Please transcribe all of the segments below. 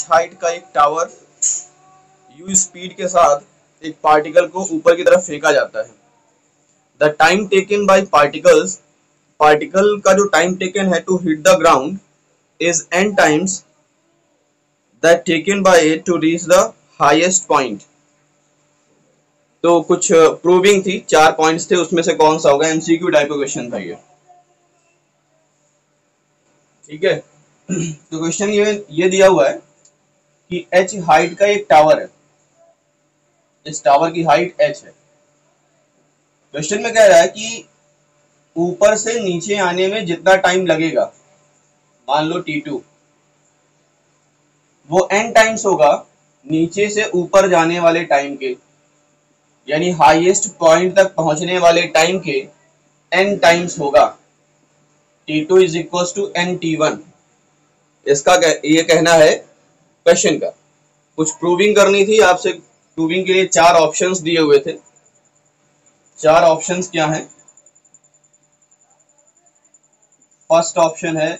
Height का एक tower u speed के साथ एक पार्टिकल को ऊपर की तरफ फेंका जाता है। The time taken by particle का जो टाइम टेकन है to hit the ground is n times that taken by it to reach the highest point. तो कुछ प्रूविंग थी, 4 पॉइंट्स थे, उसमें से कौन सा होगा? एमसीक्यू टाइप का क्वेश्चन था ये। ठीक है। तो क्वेश्चन ये दिया हुआ है कि h हाइट का एक टावर है, इस टावर की हाइट h है। क्वेश्चन में कह रहा है कि ऊपर से नीचे आने में जितना टाइम लगेगा, मान लो t2, वो n टाइम्स होगा नीचे से ऊपर जाने वाले टाइम के, यानी हाईएस्ट पॉइंट तक पहुंचने वाले टाइम के n टाइम्स होगा। t2 is equal to nt1। इसका ये कहना है क्वेश्चन का। कुछ प्रूविंग करनी थी आपसे। प्रूविंग के लिए 4 ऑप्शंस दिए हुए थे। 4 ऑप्शंस क्या हैं? फर्स्ट ऑप्शन है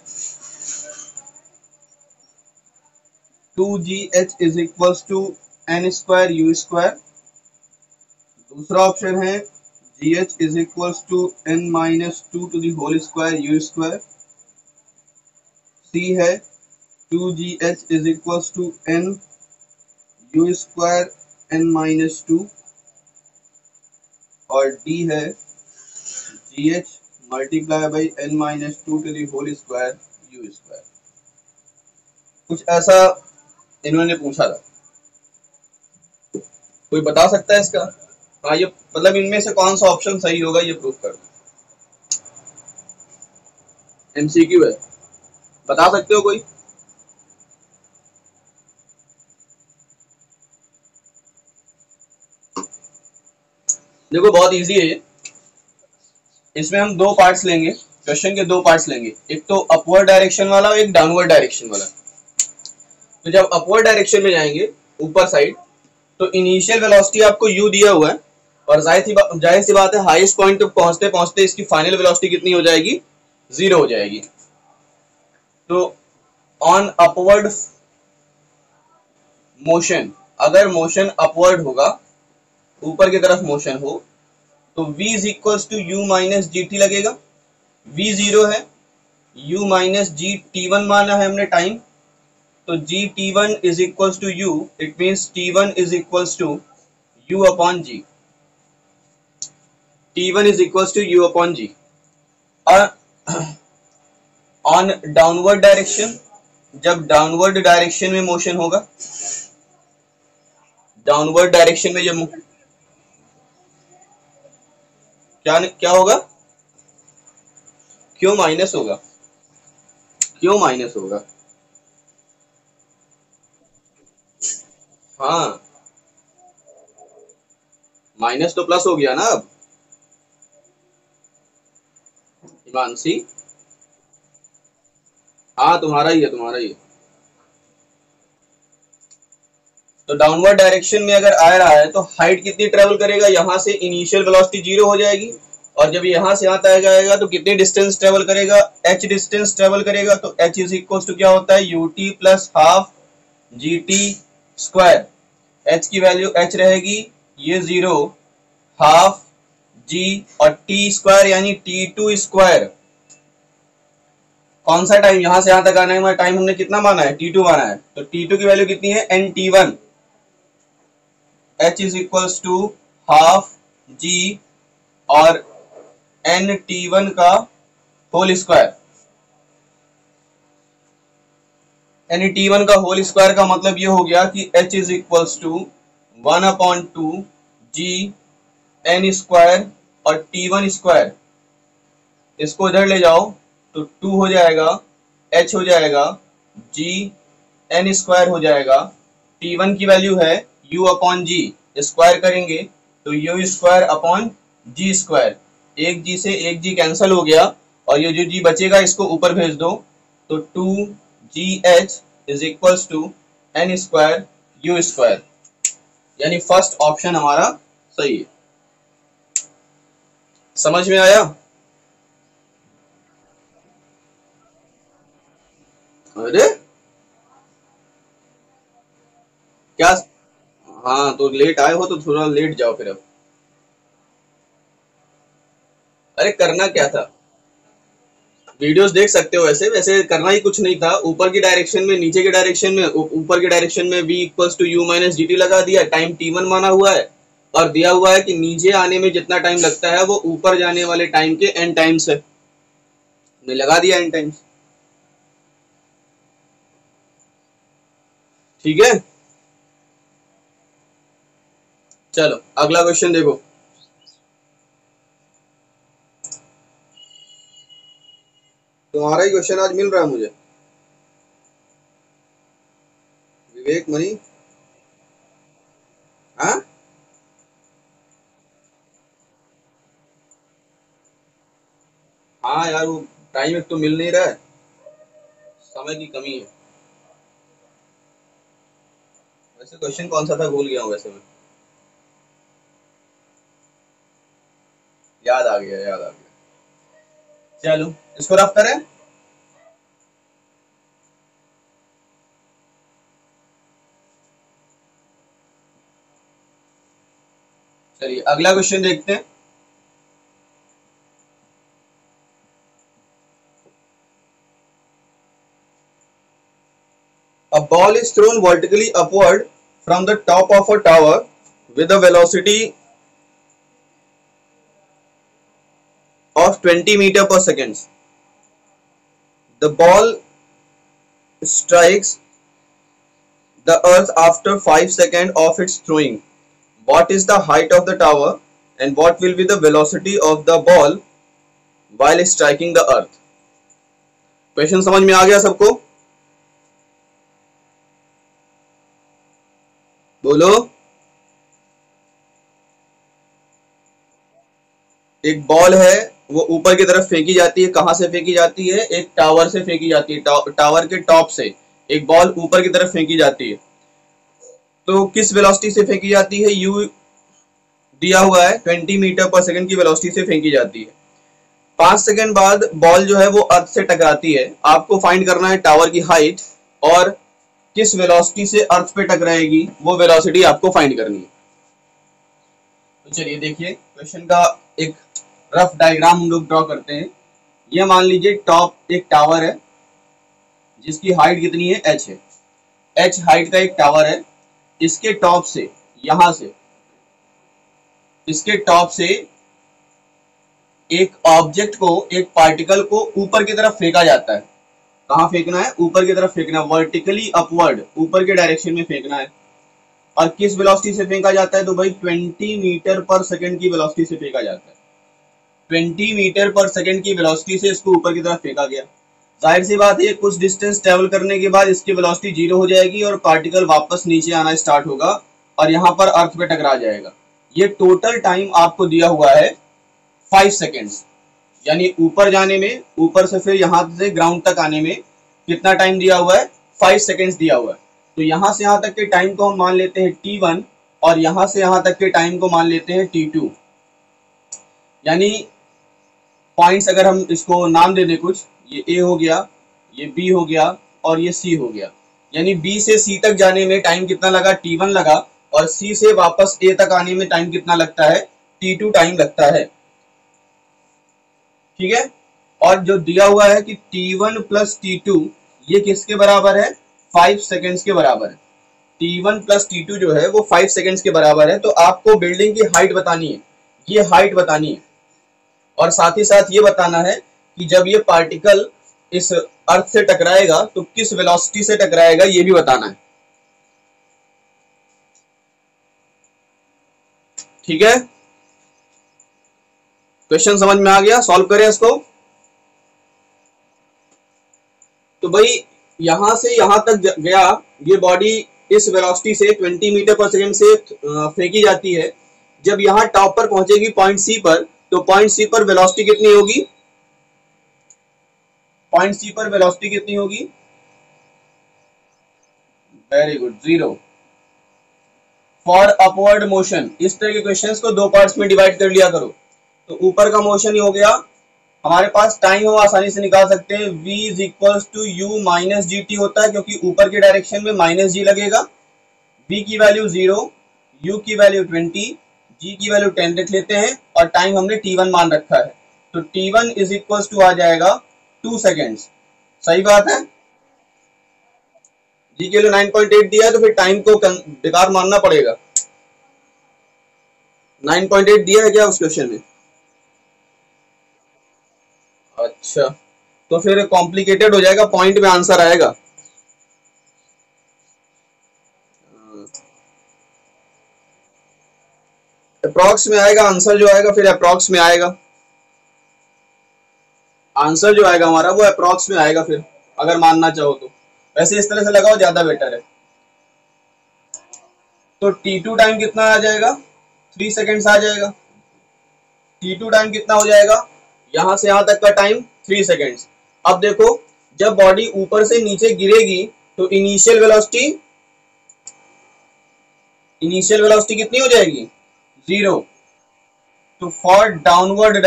2gh is equal to n square u square. दूसरा ऑप्शन है gh is equal to n minus 2 to the whole square u square. C है 2gh is equal to n u square n minus 2। और D है gh multiply by n minus 2 to the whole square u square. कुछ ऐसा इन्होंने पूछा था। कोई बता सकता है इसका? हाँ, ये मतलब इनमें से कौन सा ऑप्शन सही होगा ये प्रूफ कर दो। एमसीक्यू है, बता सकते हो कोई? देखो बहुत इजी है ये। इसमें हम 2 पार्ट्स लेंगे, क्वेश्चन के 2 पार्ट्स लेंगे, एक तो अपवर्ड डायरेक्शन वाला और एक डाउनवर्ड डायरेक्शन वाला। तो जब अपवर्ड डायरेक्शन में जाएंगे ऊपर साइड, तो इनिशियल वेलोसिटी आपको u दिया हुआ है, और जाहिर सी बात है हाईएस्ट पॉइंट तक पहुंचते पहुंचते इसकी फाइनल वेलोसिटी कितनी हो जाएगी? 0 हो जाएगी। तो ऑन अपवर्ड मोशन, अगर मोशन अपवर्ड होगा, ऊपर की तरफ मोशन हो, तो v is equal to u minus g t लगेगा। v 0 है, u माइनस जी t1 माना है हमने टाइम, तो g t1 is equal to u, it means t1 is equal to u upon g. t1 is equal to u upon g. On downward direction, जब downward direction में motion होगा, downward direction में जब क्या होगा? क्यों minus होगा? क्यों माइनस होगा? हाँ, माइनस तो प्लस हो गया ना अब। हिमांशी, हाँ तुम्हारा ही है, तुम्हारा ही है। तो डाउनवर्ड डायरेक्शन में अगर आ रहा है तो हाइट कितनी ट्रेवल करेगा? यहाँ से इनिशियल वेलोसिटी 0 हो जाएगी, और जब यहाँ से आता जाएगा तो कितनी डिस्टेंस ट्रेवल करेगा? h डिस्टेंस ट्रेवल करेगा। तो h इज इक्वल टू क्या होता है? ut plus half g t square. h की वैल्यू h रहेगी, ये 0, हाफ g और t स्क्वायर यानी t2 स्क्वायर। कौन सा टाइम? यहाँ से यहाँ तक आने का टाइम हमने कितना माना है? t2 माना है। तो t2 की वैल्यू कितनी है? nt1। h is equal to half g और nt1 का होल स्क्वायर। nt1 का होल स्क्वायर का मतलब ये हो गया कि h is equal to 1/2 g n square और t1 स्क्वायर। इसको इधर ले जाओ तो 2 हो जाएगा, h हो जाएगा, g n स्क्वायर हो जाएगा, t1 की वैल्यू है u अपॉन जी, स्क्वायर करेंगे तो u स्क्वायर अपॉन जी स्क्वायर। एक जी से एक जी कैंसिल हो गया, और ये जो जी बचेगा इसको ऊपर भेज दो, तो 2gh is equal to n square u square. यानी फर्स्ट ऑप्शन हमारा सही है। समझ में आया? अरे क्या? हाँ तो लेट आए हो तो थोड़ा लेट जाओ फिर अब। अरे करना क्या था, वीडियोस देख सकते हो, वैसे वैसे करना ही कुछ नहीं था। ऊपर की डायरेक्शन में, नीचे की डायरेक्शन में, ऊपर की डायरेक्शन में v equals to u minus d t लगा दिया, टाइम t1 माना हुआ है, और दिया हुआ है कि नीचे आने में जितना टाइम लगता है वो ऊपर जाने वाले टाइम के n टाइम्स है, मैं लगा दिया n टाइम्स। ठीक है, चलो अगला क्वेश्चन देखो। तुम्हारा ही क्वेश्चन आज मिल रहा है मुझे, विवेक मनी। हाँ हाँ यार, वो टाइम एक तो मिल नहीं रहा है, समय की कमी है। वैसे क्वेश्चन कौन सा था भूल गया हूँ वैसे मैं, याद आ गया, याद आ गया। चलो इसको रफ करें। चलिए अगला क्वेश्चन देखते हैं। A ball is thrown vertically upward from the top of a tower with a velocity of 20 meter per second. The ball strikes the earth after 5 seconds of its throwing. What is the height of the tower and what will be the velocity of the ball while striking the earth? Question समझ में आ गया सबको? बोलो। एक ball है, वो ऊपर की तरफ फेंकी जाती है। कहां से फेंकी जाती है? एक टावर से फेंकी जाती है। टावर के टॉप से एक बॉल ऊपर की तरफ फेंकी जाती है। तो किस वेलोसिटी से फेंकी जाती है? यू दिया हुआ है, 20 मीटर पर सेकंड की वेलोसिटी से फेंकी जाती है। 5 सेकंड बाद बॉल जो है वो अर्थ से टकराती है। आपको फाइंड करना है टावर की हाइट और किस वेलोसिटी से अर्थ पे टकराएगी, वो वेलोसिटी आपको फाइंड करनी है। तो चलिए देखिए क्वेश्चन का एक रफ डायग्राम हम लोग ड्रॉ करते हैं। ये मान लीजिए टॉप एक टावर है जिसकी हाइट कितनी है? h है। h हाइट का एक टावर है। इसके टॉप से, यहां से, इसके टॉप से एक ऑब्जेक्ट को, एक पार्टिकल को ऊपर की तरफ फेंका जाता है। कहां फेंकना है? ऊपर की तरफ फेंकना, वर्टिकली अपवर्ड, ऊपर के डायरेक्शन में फेंकना है। और किस वेलोसिटी से फेंका जाता है? तो भाई 20 मीटर पर सेकंड की वेलोसिटी से फेंका जाता है। 20 मीटर पर सेकंड की वेलोसिटी से इसको ऊपर की तरफ फेंका गया। जाहिर सी बात है कुछ डिस्टेंस ट्रेवल करने के बाद इसकी वेलोसिटी जीरो हो जाएगी और पार्टिकल वापस नीचे आना स्टार्ट होगा और यहाँ पर अर्थ पे टकरा जाएगा। ये टोटल टाइम आपको दिया हुआ है 5 सेकेंड्स, यानी ऊपर जाने में, ऊपर से फिर यहाँ से ग्राउंड तक आने में कितना टाइम दिया हुआ है? 5 सेकेंड्स दिया हुआ है। तो यहाँ से यहाँ तक के टाइम को हम मान लेते हैं t1 और यहाँ से यहाँ तक के टाइम को मान लेते हैं t2। यानी पॉइंट्स अगर हम इसको नाम दे दें कुछ, ये A हो गया, ये B हो गया और ये C हो गया। यानी B से C तक जाने में टाइम कितना लगा? t1 लगा। और C से वापस A तक आने में टाइम कितना लगता है? t2 टाइम लगता है। ठीक है, और जो दिया हुआ है कि t1 प्लस t2 ये किसके बराबर है? 5 सेकेंड्स के बराबर है। t1 प्लस t2 जो है वो 5 सेकेंड्स के बराबर है। तो आपको बिल्डिंग की हाइट बतानी है, ये हाइट बतानी है, और साथ ही साथ ये बताना है कि जब ये पार्टिकल इस अर्थ से टकराएगा तो किस वेलोसिटी से टकराएगा, ये भी बताना है। ठीक है, क्वेश्चन समझ में आ गया? सॉल्व करें इसको। तो भाई यहां से यहां तक गया ये बॉडी, इस वेलोसिटी से 20 मीटर पर सेकंड से फेंकी जाती है। जब यहाँ टॉप पर पहुंचेगी पॉइंट सी पर, तो पॉइंट सी पर वेलोसिटी कितनी होगी? पॉइंट सी पर वेलोसिटी कितनी होगी? Very good, 0। For upward motion, इस तरह के क्वेश्चंस को दो पार्ट्स में डिवाइड कर लिया करो। तो ऊपर का मोशन ही हो गया हमारे पास, टाइम हम आसानी से निकाल सकते हैं, v is equals to u minus g t होता है, क्योंकि ऊपर के डायरेक्शन में माइनस जी लगेगा। v की वैल्यू 0, u की वैल्यू 20, g की वैल्यू 10 रख लेते हैं और टाइम हमने t1 मान रखा है, तो t1 इज इक्वल टू आ जाएगा 2 सेकेंड्स। सही बात है। g की वैल्यू 9.8 दिया है तो फिर टाइम को बेकार मानना पड़ेगा। 9.8 दिया है क्या उस क्वेश्चन में? अच्छा, तो फिर कॉम्प्लिकेटेड हो जाएगा, पॉइंट में आंसर आएगा। अप्रॉक्स में आएगा आंसर, जो आएगा फिर अप्रॉक्स में आएगा। आंसर जो आएगा हमारा वो अप्रॉक्स में आएगा फिर, अगर मानना चाहो तो। वैसे इस तरह से लगाओ, ज्यादा बेटर है। तो T2 टाइम कितना आ जाएगा? 3 सेकेंड्स आ जाएगा। T2 टाइम कितना हो जाएगा? यहां से यहां तक का टाइम 3 सेकेंड्स। अब देखो, जब बॉडी ऊपर से नीचे गिरेगी तो इनिशियल वेलोसिटी कितनी हो जाएगी? 0। तो फॉर डाउनवर्ड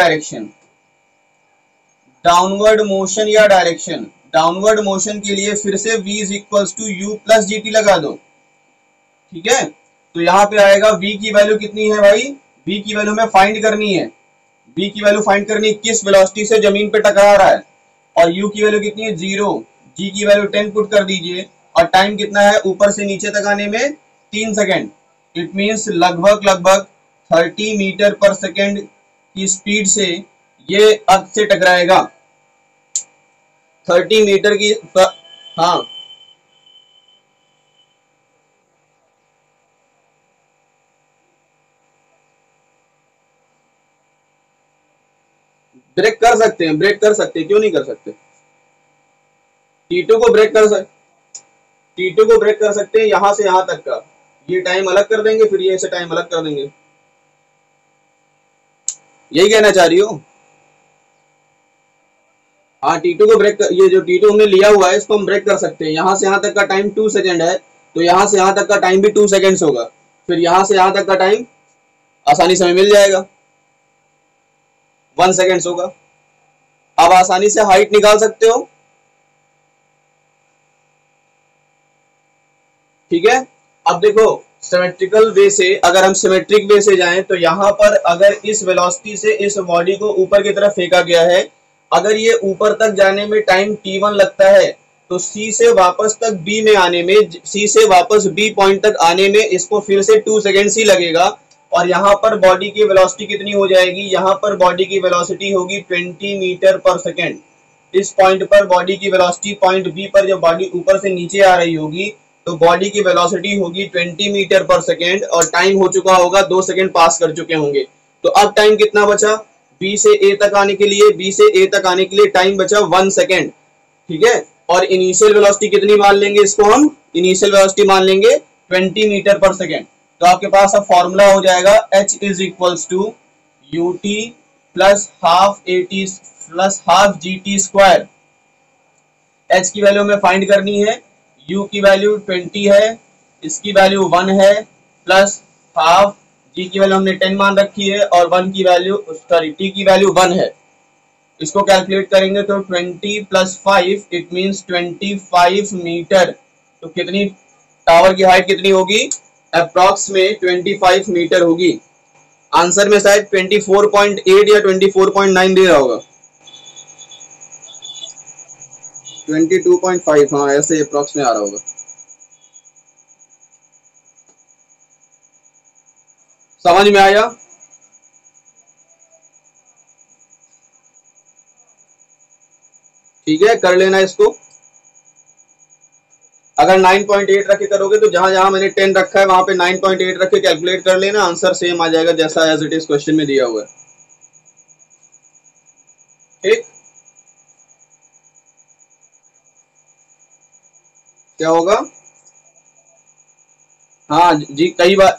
मोशन या डायरेक्शन, डाउनवर्ड मोशन के लिए फिर से v is equals to u plus g t लगा दो। ठीक है, तो यहाँ पे आएगा v की वैल्यू कितनी है भाई? v की वैल्यू हमें फाइंड करनी है। v की वैल्यू फाइंड करनी है, किस वेलोसिटी से जमीन पे टकरा रहा है। और u की वैल्यू कितनी है? 0। g की वैल्यू 10 पुट कर दीजिए और टाइम कितना है ऊपर से नीचे तक आने में? 3 सेकेंड। इट मीन्स लगभग 30 मीटर पर सेकेंड की स्पीड से ये अर्थ से टकराएगा। 30 मीटर की हाँ, ब्रेक कर सकते हैं, क्यों नहीं कर सकते? T2 को ब्रेक कर सकते, T2 को ब्रेक कर सकते हैं यहां से यहां तक का। ये टाइम अलग कर देंगे, फिर ये से टाइम अलग कर देंगे। यही कहना चाह रही हो? हाँ, T2 को ब्रेक कर, ये जो T2 हमने लिया हुआ है इसको हम ब्रेक कर सकते हैं। यहां से यहां तक का टाइम 2 सेकेंड है, तो यहां से यहां तक का टाइम भी 2 सेकेंड्स होगा। फिर यहां से यहां तक का टाइम आसानी से हमें मिल जाएगा, 1 सेकेंड्स होगा। अब आसानी से हाइट निकाल सकते हो। ठीक है, अब देखो, सिमेट्रिकल वे से, अगर हम सिमेट्रिक वे से जाएं तो यहाँ पर अगर इस वेलोसिटी से इस बॉडी को ऊपर की तरफ फेंका गया है, अगर ये ऊपर तक जाने में टाइम t1 लगता है, तो C से वापस तक B में आने में, C से वापस B पॉइंट तक आने में इसको फिर से 2 सेकेंड्स ही लगेगा। और यहाँ पर बॉडी की वेलोसिटी कितनी हो जाएगी? यहाँ पर बॉडी की वेलोसिटी होगी 20 मीटर पर सेकेंड। इस पॉइंट पर बॉडी की वेलोसिटी, पॉइंट बी पर जब बॉडी ऊपर से नीचे आ रही होगी तो बॉडी की वेलोसिटी होगी 20 मीटर पर सेकेंड और टाइम हो चुका होगा 2 सेकेंड पास कर चुके होंगे। तो अब टाइम कितना बचा? बी से ए तक आने के लिए टाइम बचा 1 सेकेंड। ठीक है, और इनिशियल वेलोसिटी कितनी मान लेंगे? इसको हम इनिशियल वेलोसिटी मान लेंगे 20 मीटर पर सेकेंड। तो आपके पास अब फॉर्मूला हो जाएगा h is equals to u t plus half a t plus half g t square. h की वैल्यू हमें फाइंड करनी है, u की वैल्यू 20 है, इसकी वैल्यू 1 है, प्लस हाफ, g की वैल्यू हमने 10 मान रखी है और 1 की वैल्यू, सॉरी t की वैल्यू 1 है। इसको कैलकुलेट करेंगे तो 20 प्लस 5 इट मींस 25 मीटर। तो कितनी टावर की हाइट कितनी होगी? अप्रॉक्स में 25 मीटर होगी। आंसर में शायद 24.8 या 24.9 दे रहा होगा, 22.5, हाँ ऐसे अप्रॉक्स में आ रहा होगा। समझ में आया? ठीक है, कर लेना इसको। अगर 9.8 रख के करोगे तो जहां जहां मैंने 10 रखा है वहां पे 9.8 रख के कैलकुलेट कर लेना, आंसर सेम आ जाएगा जैसा एज इट इज क्वेश्चन में दिया हुआ है। ठीक, क्या होगा? हाँ जी, कई बार,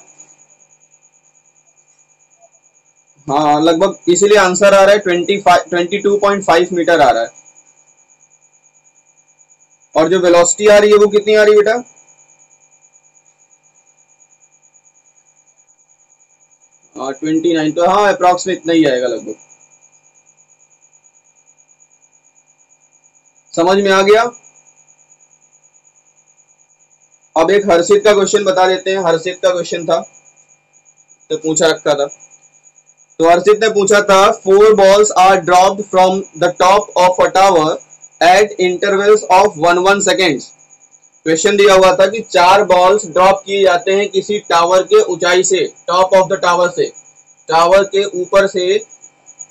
हाँ लगभग इसीलिए आंसर आ रहा है 22.5 मीटर आ रहा है। और जो वेलोसिटी आ रही है वो कितनी आ रही है बेटा? हाँ 29, तो हाँ अप्रॉक्स में इतना ही आएगा लगभग। समझ में आ गया? अब एक हर्षित का क्वेश्चन बता देते हैं। हर्षित का क्वेश्चन था तो पूछा रखा था, तो हर्षित ने पूछा था 4 balls are dropped from the top of a tower at intervals of 1 seconds. Question दिया हुआ था कि 4 बॉल्स ड्रॉप किए जाते हैं किसी टावर के ऊंचाई से, टॉप ऑफ द टावर से, टावर के ऊपर से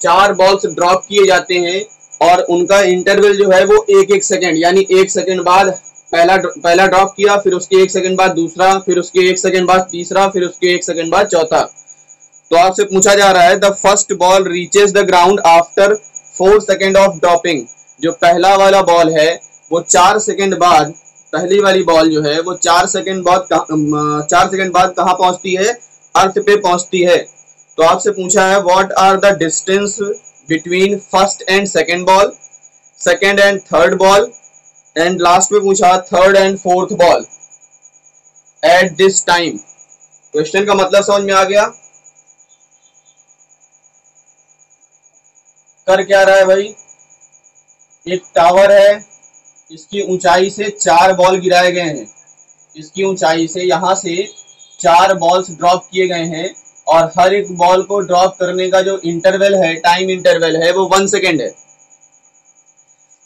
4 बॉल्स ड्रॉप किए जाते हैं और उनका इंटरवल जो है वो 1-1 सेकेंड, यानी 1 सेकेंड बाद पहला ड्रॉप किया, फिर उसके 1 सेकेंड बाद दूसरा, फिर उसके 1 सेकेंड बाद तीसरा, फिर उसके 1 सेकेंड बाद चौथा। तो आपसे पूछा जा रहा है the first ball reaches the ground after 4 second of dropping. जो पहला वाला बॉल है वो 4 सेकेंड बाद, पहली वाली बॉल जो है वो 4 सेकेंड बाद कहाँ पहुंचती है? अर्थ पे पहुंचती है। तो आपसे पूछा है what are the distance between first and second ball, second and third ball, and last में पूछा third and fourth ball at this time. Question का मतलब समझ में आ गया? कर क्या रहा है भाई, एक टावर है, इसकी ऊंचाई से 4 बॉल गिराए गए हैं, इसकी ऊंचाई से यहां से 4 बॉल्स ड्रॉप किए गए हैं और हर एक बॉल को ड्रॉप करने का जो इंटरवल है, टाइम इंटरवल है, वो 1 सेकेंड है।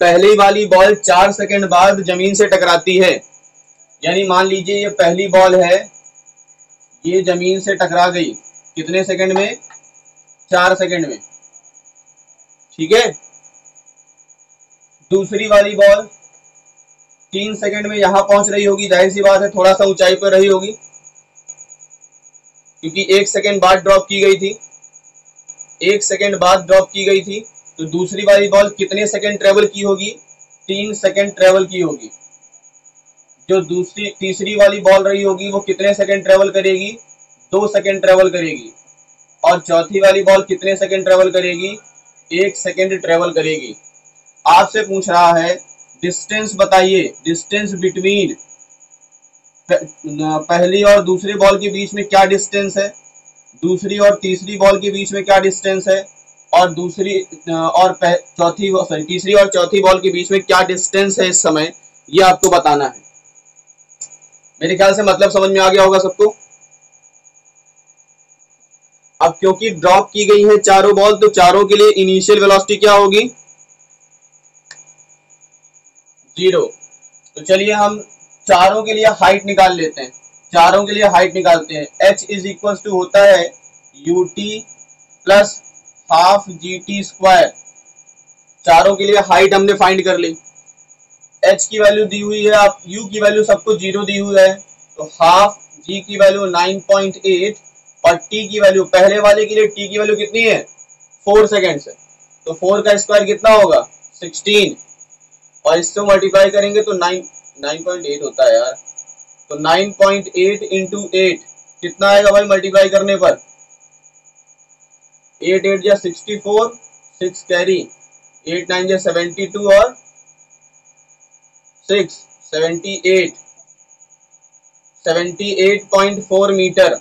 पहली वाली बॉल 4 सेकेंड बाद जमीन से टकराती है, यानी मान लीजिए ये पहली बॉल है, ये जमीन से टकरा गई कितने सेकेंड में? 4 सेकेंड में, ठीक है। दूसरी वाली बॉल 3 सेकेंड में यहां पहुंच रही होगी, जाहिर सी बात है थोड़ा सा ऊंचाई पर रही होगी क्योंकि 1 सेकेंड बाद ड्रॉप की गई थी, 1 सेकेंड बाद ड्रॉप की गई थी। तो दूसरी वाली बॉल कितने सेकेंड ट्रेवल की होगी? 3 सेकेंड ट्रेवल की होगी। जो तीसरी वाली बॉल रही होगी वो कितने सेकेंड ट्रेवल करेगी? 2 सेकेंड ट्रेवल करेगी। और चौथी वाली बॉल कितने सेकेंड ट्रेवल करेगी? 1 सेकेंड ट्रेवल करेगी। आपसे पूछ रहा है डिस्टेंस बताइए, डिस्टेंस बिटवीन पहली और दूसरी बॉल के बीच में क्या डिस्टेंस है, दूसरी और तीसरी बॉल के बीच में क्या डिस्टेंस है, और तीसरी और चौथी बॉल के बीच में क्या डिस्टेंस है इस समय, ये आपको बताना है। मेरे ख्याल से मतलब समझ में आ गया होगा सबको। अब क्योंकि ड्रॉप की गई है चारों बॉल, तो चारों के लिए इनिशियल वेलोसिटी क्या होगी? 0। तो चलिए हम चारों के लिए हाइट निकाल लेते हैं, चारों के लिए हाइट निकालते हैं। h इज इक्वल टू होता है ut plus half gt square. चारों के लिए हाइट हमने फाइंड कर ली, h की वैल्यू दी हुई है, आप u की वैल्यू सबको 0 दी हुई है, तो हाफ g की वैल्यू 9.8 और t की वैल्यू, पहले वाले के लिए t की वैल्यू कितनी है? 4 सेकेंड्स है, तो 4 का स्क्वायर कितना होगा? 16, और इससे मल्टीप्लाई करेंगे तो 9.8 होता है यार, तो 9.8 इंटू 8 कितना आएगा भाई मल्टीप्लाई करने पर? 8 8 या 64, 6 कैरी, 8 9 या 72 और 6 78, 78.4 मीटर,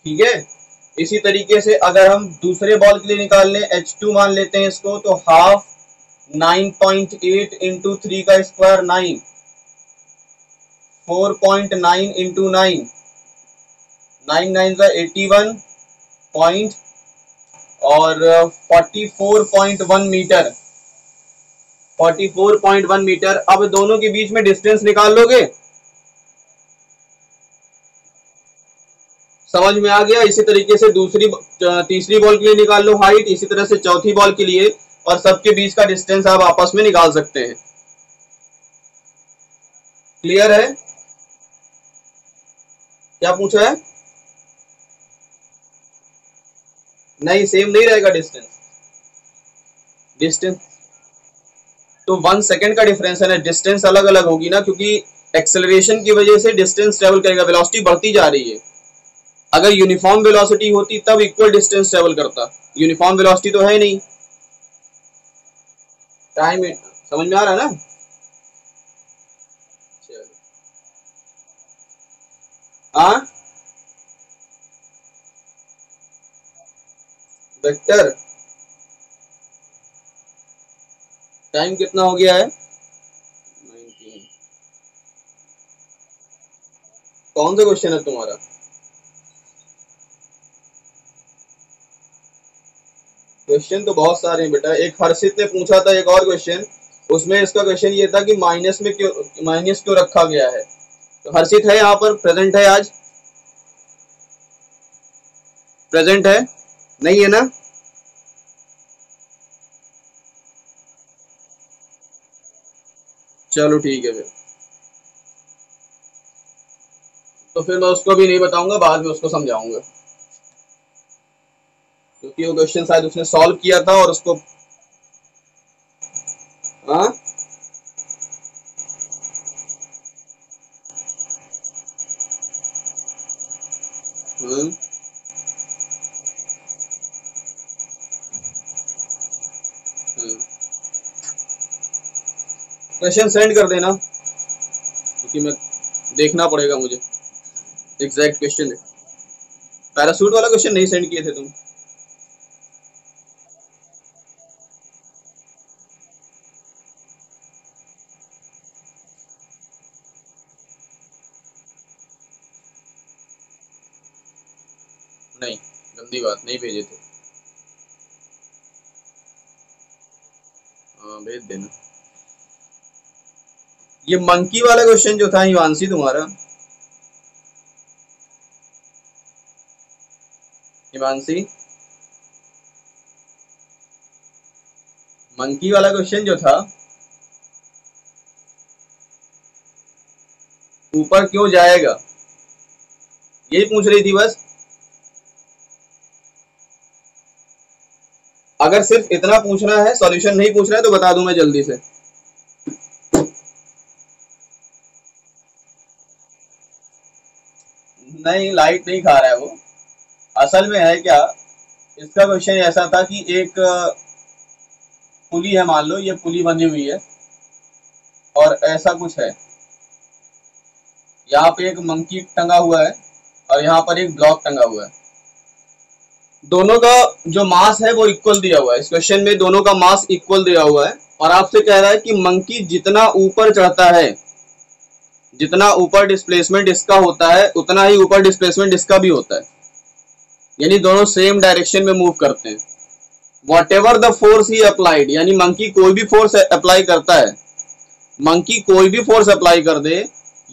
ठीक है। इसी तरीके से अगर हम दूसरे बॉल के लिए निकाल लें, H2 मान लेते हैं इसको, तो हाफ 9.8 इंटू 3 का स्क्वायर 9, 4.9 इंटू 9, 9 9 का 81 पॉइंट और 44.1 मीटर, 44.1 मीटर। अब दोनों के बीच में डिस्टेंस निकाल लोगे, समझ में आ गया। इसी तरीके से तीसरी बॉल के लिए निकाल लो हाइट, इसी तरह से चौथी बॉल के लिए, और सबके बीच का डिस्टेंस आप आपस में निकाल सकते हैं। क्लियर है? क्या पूछा है? नहीं, सेम नहीं रहेगा डिस्टेंस, डिस्टेंस तो 1 सेकेंड का डिफरेंस है ना, डिस्टेंस अलग अलग होगी ना, क्योंकि एक्सेलरेशन की वजह से डिस्टेंस ट्रेवल करेगा, वेलोसिटी बढ़ती जा रही है। अगर यूनिफॉर्म वेलोसिटी होती तब इक्वल डिस्टेंस ट्रेवल करता, यूनिफॉर्म वेलोसिटी तो है नहीं। टाइम समझ में आ रहा है ना? हाँ, वेक्टर टाइम कितना हो गया है? 19। कौन सा क्वेश्चन है तुम्हारा? क्वेश्चन तो बहुत सारे हैं बेटा। एक हर्षित ने पूछा था एक और क्वेश्चन, उसमें इसका क्वेश्चन ये था कि माइनस क्यों रखा गया है। तो हर्षित है यहाँ पर, प्रेजेंट है, आज प्रेजेंट है, नहीं है ना? चलो ठीक है फिर, तो फिर मैं उसको भी नहीं बताऊंगा, बाद में उसको समझाऊंगा, क्योंकि वो क्वेश्चन शायद उसने सॉल्व किया था और उसको। हाँ क्वेश्चन सेंड कर देना, क्योंकि मैं देखना पड़ेगा मुझे एग्जैक्ट क्वेश्चन है। पैरासूट वाला क्वेश्चन नहीं सेंड किए थे तुम? नहीं, गंदी बात, नहीं भेजे थे। हाँ भेज देना। ये मंकी वाला क्वेश्चन जो था हिमांशी तुम्हारा, हिमांशी, मंकी वाला क्वेश्चन जो था, ऊपर क्यों जाएगा, यही पूछ रही थी बस। अगर सिर्फ इतना पूछना है, सॉल्यूशन नहीं पूछना है, तो बता दूं मैं जल्दी से। नहीं, लाइट नहीं खा रहा है वो। असल में है क्या, इसका क्वेश्चन ऐसा था कि एक पुली है, मान लो ये पुली बनी हुई है और ऐसा कुछ है, यहाँ पे एक मंकी टंगा हुआ है और यहाँ पर एक ब्लॉक टंगा हुआ है। दोनों का जो मास है वो इक्वल दिया हुआ है, इस क्वेश्चन में दोनों का मास इक्वल दिया हुआ है, और आपसे कह रहा है कि मंकी जितना ऊपर चढ़ता है, जितना ऊपर डिस्प्लेसमेंट इसका होता है, उतना ही ऊपर डिस्प्लेसमेंट इसका भी होता है, यानी दोनों सेम डायरेक्शन में मूव करते हैं। What ever the force he applied, यानी मंकी कोई भी फोर्स अप्लाई करता है, मंकी कोई भी फोर्स अप्लाई कर दे,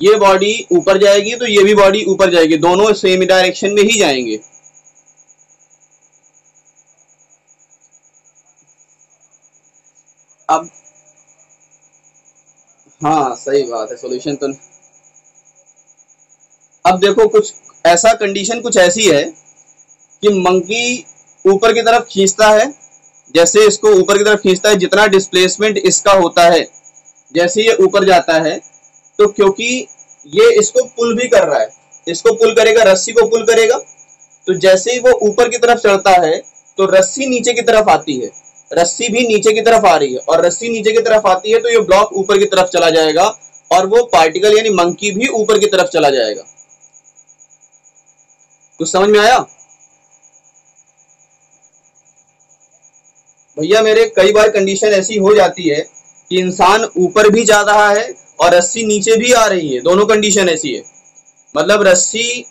ये बॉडी ऊपर जाएगी तो ये भी बॉडी ऊपर जाएगी, दोनों सेम डायरेक्शन में ही जाएंगे। अब हाँ सही बात है, सॉल्यूशन तो। अब देखो, कुछ ऐसा कंडीशन कुछ ऐसी है कि मंकी ऊपर की तरफ खींचता है, जैसे इसको ऊपर की तरफ खींचता है, जितना डिस्प्लेसमेंट इसका होता है, जैसे ये ऊपर जाता है, तो क्योंकि ये इसको पुल भी कर रहा है, इसको पुल करेगा, रस्सी को पुल करेगा, तो जैसे ही वो ऊपर की तरफ चढ़ता है तो रस्सी नीचे की तरफ आती है, रस्सी भी नीचे की तरफ आ रही है, और रस्सी नीचे की तरफ आती है तो ये ब्लॉक ऊपर की तरफ चला जाएगा, और वो पार्टिकल यानी मंकी भी ऊपर की तरफ चला जाएगा। कुछ समझ में आया भैया मेरे? कई बार कंडीशन ऐसी हो जाती है कि इंसान ऊपर भी जा रहा है और रस्सी नीचे भी आ रही है, दोनों कंडीशन ऐसी है, मतलब रस्सी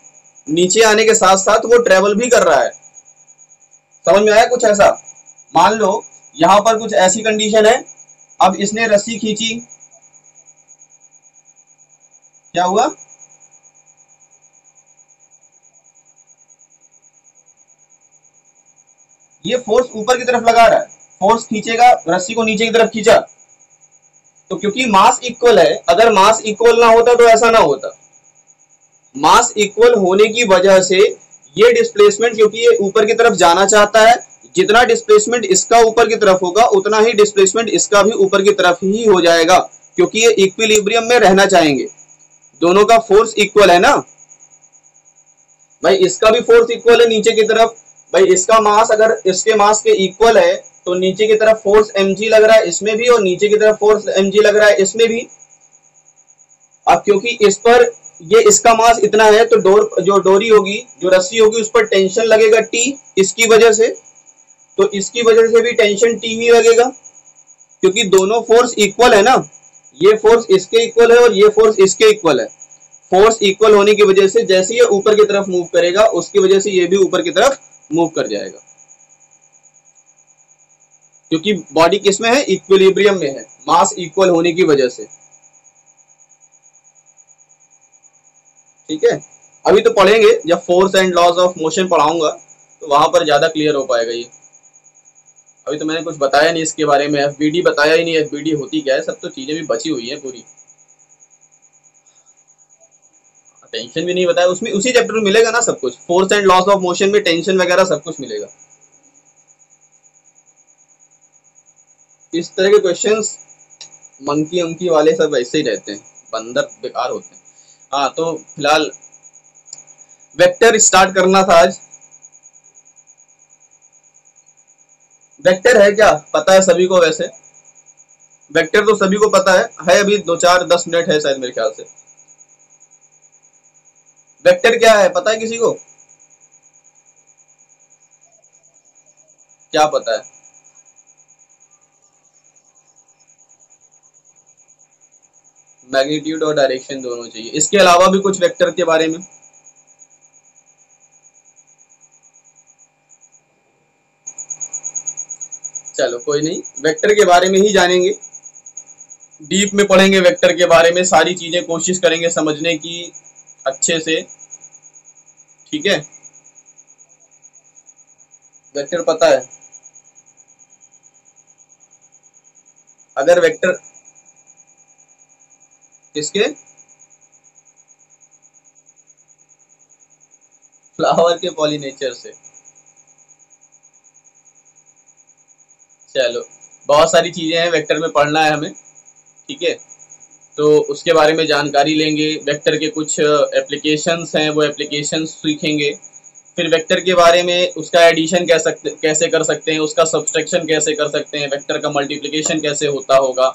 नीचे आने के साथ साथ वो ट्रेवल भी कर रहा है। समझ में आया कुछ ऐसा? मान लो यहां पर कुछ ऐसी कंडीशन है, अब इसने रस्सी खींची, क्या हुआ? ये फोर्स ऊपर की तरफ लगा रहा है, फोर्स खींचेगा, रस्सी को नीचे की तरफ खींचा, तो क्योंकि मास इक्वल है, अगर मास इक्वल ना होता तो ऐसा ना होता। मास इक्वल होने की वजह से ये डिस्प्लेसमेंट, क्योंकि ये ऊपर की तरफ जाना चाहता है, जितना डिस्प्लेसमेंट इसका ऊपर की तरफ होगा उतना ही डिस्प्लेसमेंट इसका भी ऊपर की तरफ ही हो जाएगा, क्योंकि ये इक्विलिब्रियम में रहना चाहेंगे, दोनों का फोर्स इक्वल है ना भाई, इसका भी फोर्स इक्वल है नीचे की तरफ, भाई इसका मास अगर इसके मास के इक्वल है तो नीचे की तरफ फोर्स mg लग रहा है इसमें भी, और नीचे की तरफ फोर्स mg लग रहा है इसमें भी। अब क्योंकि इस पर ये इसका मास इतना है तो जो डोरी होगी, जो रस्सी होगी, उस पर टेंशन लगेगा T, इसकी वजह से, तो इसकी वजह से भी टेंशन T ही लगेगा, क्योंकि दोनों फोर्स इक्वल है ना, ये फोर्स इसके इक्वल है और ये फोर्स इसके इक्वल है। फोर्स इक्वल होने की वजह से जैसे ये ऊपर की तरफ मूव करेगा उसकी वजह से ये भी ऊपर की तरफ मूव कर जाएगा, क्योंकि बॉडी किस में है, इक्विलिब्रियम में है, मास इक्वल होने की वजह से। ठीक है, अभी तो पढ़ेंगे जब force and laws of motion पढ़ाऊंगा तो वहां पर ज्यादा क्लियर हो पाएगा ये। अभी तो मैंने कुछ बताया नहीं इसके बारे में, एफबीडी बताया ही नहीं, एफबीडी होती क्या है, सब तो चीजें भी बची हुई है पूरी, टेंशन भी नहीं बताया उसमें, उसी चैप्टर में मिलेगा ना सब कुछ, force and loss of motion में टेंशन वगैरह सब कुछ मिलेगा। इस तरह के क्वेश्चंस मंकी अंकी वाले सब ऐसे ही रहते हैं, बंदर बेकार होते हैं। हाँ तो फिलहाल वेक्टर स्टार्ट करना था आज। वेक्टर है क्या पता है सभी को, वैसे वेक्टर तो सभी को पता है अभी 2-4-10 मिनट है शायद मेरे ख्याल से। वेक्टर क्या है पता है किसी को, क्या पता है? मैग्नीट्यूड और डायरेक्शन दोनों चाहिए, इसके अलावा भी कुछ वेक्टर के बारे में? चलो कोई नहीं, वेक्टर के बारे में ही जानेंगे, डीप में पढ़ेंगे वेक्टर के बारे में, सारी चीजें कोशिश करेंगे समझने की अच्छे से। ठीक है, वेक्टर पता है? अगर वेक्टर किसके, फ्लावर के पॉलिनेचर से? चलो बहुत सारी चीजें हैं वेक्टर में, पढ़ना है हमें। ठीक है, तो उसके बारे में जानकारी लेंगे, वेक्टर के कुछ एप्लीकेशंस हैं वो एप्लीकेशंस सीखेंगे, फिर वेक्टर के बारे में उसका एडिशन कैसे कर सकते हैं, उसका सब्सट्रैक्शन कैसे कर सकते हैं, वेक्टर का मल्टीप्लिकेशन कैसे होता होगा,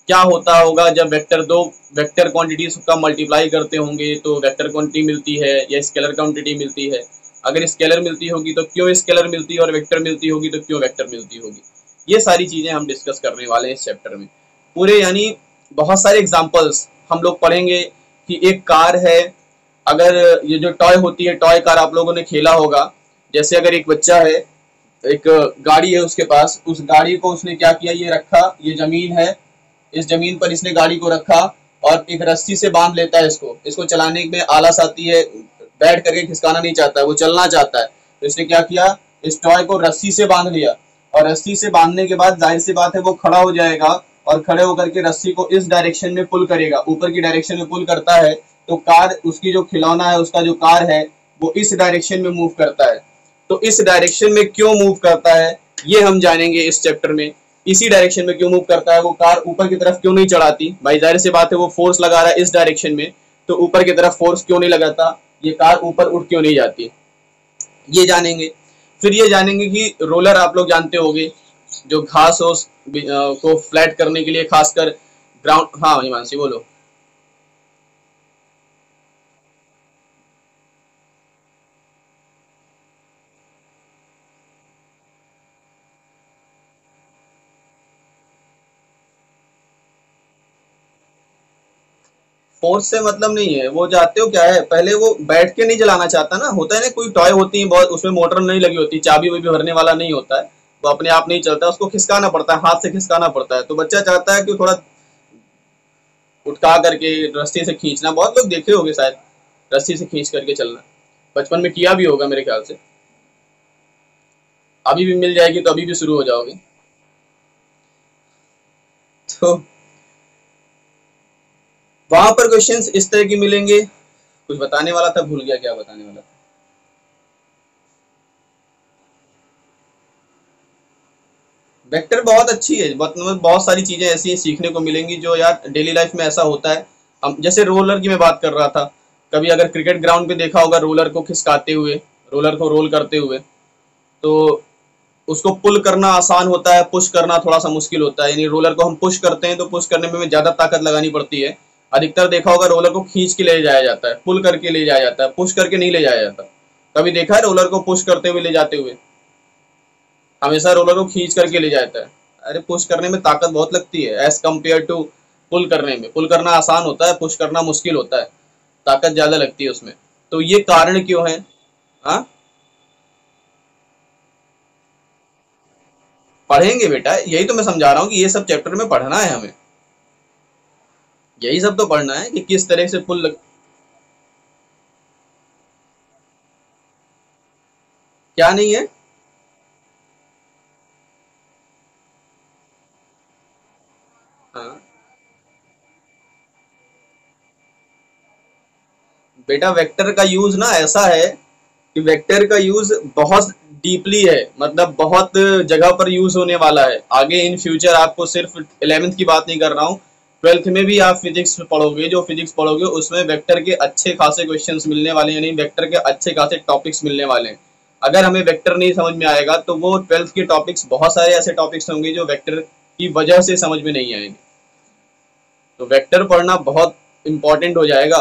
क्या होता होगा जब दो वेक्टर क्वांटिटीज का मल्टीप्लाई करते होंगे तो वेक्टर क्वांटिटी मिलती है या स्केलर क्वांटिटी मिलती है, अगर स्केलर मिलती होगी तो क्यों स्केलर मिलती है, और वेक्टर मिलती होगी तो क्यों वेक्टर मिलती होगी। ये सारी चीजें हम डिस्कस करने वाले हैं इस चैप्टर में पूरे, यानी बहुत सारे एग्जांपल्स हम लोग पढ़ेंगे कि एक कार है, अगर ये जो टॉय होती है, टॉय कार आप लोगों ने खेला होगा, जैसे अगर एक बच्चा है, एक गाड़ी है उसके पास, उस गाड़ी को उसने क्या किया, ये रखा, ये जमीन है, इस जमीन पर इसने गाड़ी को रखा और एक रस्सी से बांध लेता है इसको चलाने में आलस आती है, बैठ करके खिसकाना नहीं चाहता है, वो चलना चाहता है, तो इसने क्या किया, इस टॉय को रस्सी से बांध लिया, और रस्सी से बांधने के बाद जाहिर सी बात है वो खड़ा हो जाएगा, और खड़े होकर के रस्सी को इस डायरेक्शन में पुल करेगा, ऊपर की डायरेक्शन में पुल करता है, तो कार, उसकी जो खिलौना है, उसका जो कार है, वो इस डायरेक्शन में मूव करता है। तो इस डायरेक्शन में क्यों मूव करता है ये हम जानेंगे इस चैप्टर में, इसी डायरेक्शन में क्यों मूव करता है, वो कार ऊपर की तरफ क्यों नहीं चढ़ाती, भाई जाहिर सी बात है वो फोर्स लगा रहा है इस डायरेक्शन में, तो ऊपर की तरफ फोर्स क्यों नहीं लगाता, ये कार ऊपर उठ क्यों नहीं जाती, ये जानेंगे। फिर ये जानेंगे कि रोलर आप लोग जानते होंगे, जो घास को फ्लैट करने के लिए खासकर ग्राउंड, हाँ हिमांशी बोलो। फोर्स से मतलब नहीं है, वो जाते हो क्या है, पहले वो बैठ के नहीं चलाना चाहता ना, होता है ना कोई टॉय होती है बहुत, उसमें मोटर नहीं लगी होती, चाबी भी भरने वाला नहीं होता है, वो अपने आप नहीं चलता, उसको खिसकाना पड़ता है, हाथ से खिसकाना पड़ता है, तो बच्चा चाहता है कि थोड़ा उठा करके रस्सी से खींचना, बहुत लोग देखे होंगे शायद रस्सी से खींच करके चलना, बचपन में किया भी होगा मेरे ख्याल से, अभी भी मिल जाएगी तो अभी भी शुरू हो जाओगे। तो वहां पर क्वेश्चंस इस तरह की मिलेंगे, कुछ बताने वाला था, भूल गया क्या बताने वाला था। वेक्टर बहुत अच्छी है, बहुत सारी चीजें ऐसी सीखने को मिलेंगी जो यार डेली लाइफ में ऐसा होता है। हम जैसे रोलर की मैं बात कर रहा था, कभी अगर क्रिकेट ग्राउंड पे देखा होगा रोलर को खिसकाते हुए, रोलर को रोल करते हुए, तो उसको पुल करना आसान होता है, पुश करना थोड़ा सा मुश्किल होता है, यानी रोलर को हम पुश करते हैं तो पुश करने में ज्यादा ताकत लगानी पड़ती है, अधिकतर देखा होगा रोलर को खींच के ले जाया जाता है, पुल करके ले जाया जाता है, पुश करके नहीं ले जाया जाता। कभी देखा है रोलर को पुश करते हुए ले जाते हुए? हमेशा रोलर को खींच करके ले जाता है, अरे पुश करने में ताकत बहुत लगती है एज कम्पेयर टू पुल करने में, पुल करना आसान होता है, पुश करना मुश्किल होता है। ताकत ज्यादा लगती है उसमें। तो ये कारण क्यों है? हाँ, पढ़ेंगे बेटा, यही तो मैं समझा रहा हूँ कि ये सब चैप्टर में पढ़ना है हमें, यही सब तो पढ़ना है कि किस तरह से पुल क्या नहीं है। हाँ बेटा, वेक्टर का यूज ना ऐसा है कि वेक्टर का यूज बहुत डीपली है, मतलब बहुत जगह पर यूज होने वाला है आगे इन फ्यूचर। आपको सिर्फ 11th की बात नहीं कर रहा हूँ, 12th में भी आप फिजिक्स पढ़ोगे, जो फिजिक्स पढ़ोगे उसमें वेक्टर के अच्छे खासे क्वेश्चंस मिलने वाले हैं, यानी वेक्टर के अच्छे खासे टॉपिक्स मिलने वाले हैं। अगर हमें वेक्टर नहीं समझ में आएगा तो वो 12th के टॉपिक्स, बहुत सारे ऐसे टॉपिक्स होंगे जो वेक्टर की वजह से समझ में नहीं आएंगे। तो वेक्टर पढ़ना बहुत इंपॉर्टेंट हो जाएगा,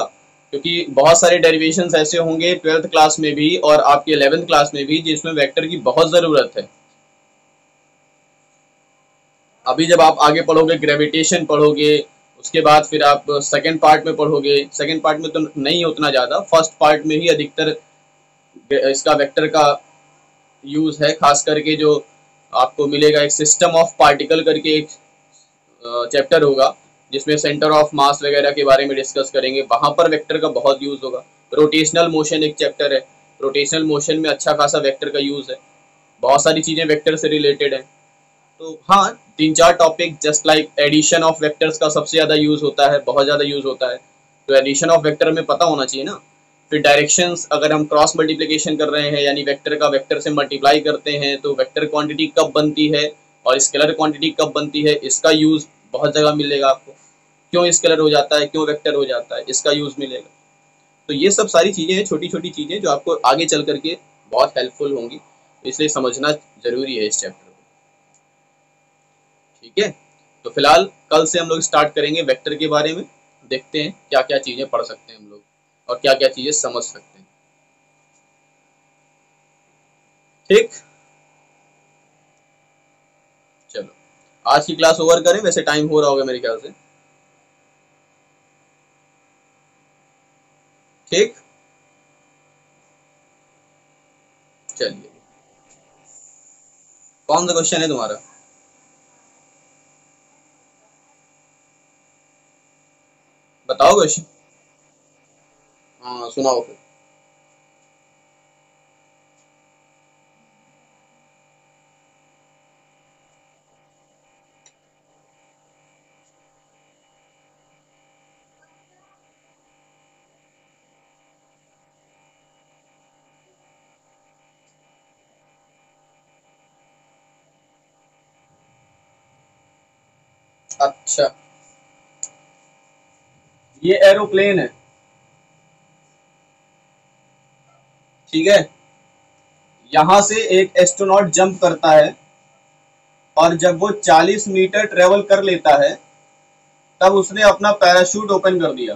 क्योंकि बहुत सारे डेरिवेशंस ऐसे होंगे 12th क्लास में भी और आपकी 11th क्लास में भी जिसमें वेक्टर की बहुत ज़रूरत है। अभी जब आप आगे पढ़ोगे, ग्रेविटेशन पढ़ोगे, उसके बाद फिर आप सेकंड पार्ट में पढ़ोगे, सेकंड पार्ट में तो नहीं उतना ज़्यादा, फर्स्ट पार्ट में ही अधिकतर इसका वेक्टर का यूज़ है। खास करके जो आपको मिलेगा, एक सिस्टम ऑफ पार्टिकल करके एक चैप्टर होगा जिसमें सेंटर ऑफ मास वगैरह के बारे में डिस्कस करेंगे, वहां पर वेक्टर का बहुत यूज होगा। रोटेशनल मोशन एक चैप्टर है, रोटेशनल मोशन में अच्छा खासा वेक्टर का यूज है, बहुत सारी चीजें वेक्टर से रिलेटेड है। तो हाँ, 3-4 topic, just like addition of vectors का सबसे ज्यादा यूज होता है, बहुत ज्यादा यूज होता है, तो एडिशन ऑफ वेक्टर में पता होना चाहिए ना। फिर डायरेक्शंस, अगर हम क्रॉस मल्टीप्लिकेशन कर रहे हैं यानी वेक्टर का वेक्टर से मल्टीप्लाई करते हैं तो वेक्टर क्वांटिटी कब बनती है और स्केलर क्वांटिटी कब बनती है, इसका यूज बहुत जगह मिलेगा आपको। क्यों स्केलर हो जाता है, क्यों वेक्टर हो जाता है, इसका यूज मिलेगा। तो ये सब सारी चीजें हैं, छोटी छोटी चीजें जो आपको आगे चल करके बहुत हेल्पफुल होंगी, इसलिए समझना जरूरी है इस चैप्टर को। ठीक है, तो फिलहाल कल से हम लोग स्टार्ट करेंगे वेक्टर के बारे में, देखते हैं क्या क्या चीजें पढ़ सकते हैं हम लोग और क्या क्या चीजें समझ सकते हैं। ठीक, चलो आज की क्लास ओवर करें, वैसे टाइम हो रहा होगा मेरे ख्याल से। ठीक, चलिए, कौन सा क्वेश्चन है तुम्हारा? बताओ क्वेश्चन। हाँ सुनाओ फिर। अच्छा, ये एरोप्लेन है, ठीक है। यहां से एक एस्ट्रोनॉट जंप करता है और जब वो 40 मीटर ट्रेवल कर लेता है तब उसने अपना पैराशूट ओपन कर दिया।